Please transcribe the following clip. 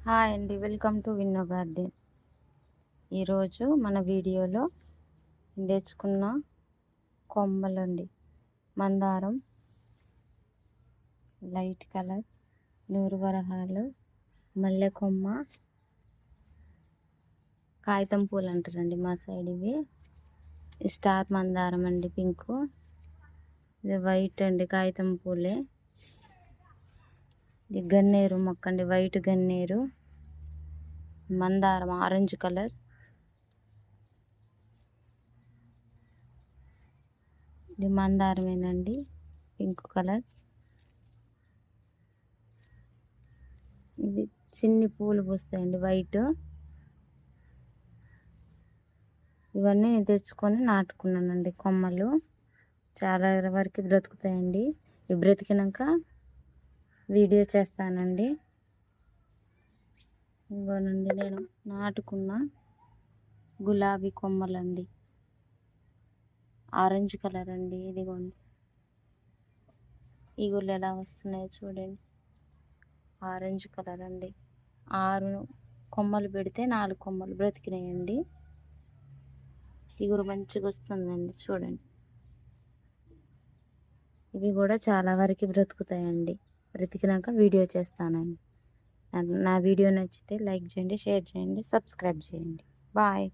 Hi అండి. Welcome to విన్నో garden. ఈరోజు మన వీడియోలో తెచ్చుకున్న కొమ్మలండి. మందారం, లైట్ కలర్, నూరు వరహాలు, మల్లె కొమ్మ, కాగితం పూలు అంటారండి మా సైడ్ ఇవి. స్టార్ మందారం అండి పింకు. ఇది వైట్ అండి కాగితం పూలే. ఇది గన్నేరు మొక్క అండి, వైట్ గన్నేరు. మందారం ఆరెంజ్ కలర్. ఇది మందారమేనండి, పింక్ కలర్. ఇది చిన్ని పూలు పూస్తాయండి వైట్. ఇవన్నీ నేను తెచ్చుకొని నాటుకున్నానండి కొమ్మలు. చాలా వరకు బ్రతుకుతాయండి. ఇవి బ్రతికినాక వీడియో చేస్తానండి. ఇవ్వనండి నేను నాటుకున్న గులాబీ కొమ్మలండి, ఆరెంజ్ కలర్ అండి. ఇదిగోండి ఈగుళ్ళు ఎలా వస్తున్నాయో చూడండి. ఆరెంజ్ కలర్ అండి. 6 కొమ్మలు పెడితే 4 కొమ్మలు బ్రతికినాయండి. ఇగురు మంచిగా వస్తుందండి చూడండి. ఇవి కూడా చాలా వరకు బ్రతుకుతాయండి. బ్రతికినాక వీడియో చేస్తానండి. నా వీడియో నచ్చితే లైక్ చేయండి, షేర్ చేయండి, సబ్స్క్రైబ్ చేయండి. బాయ్.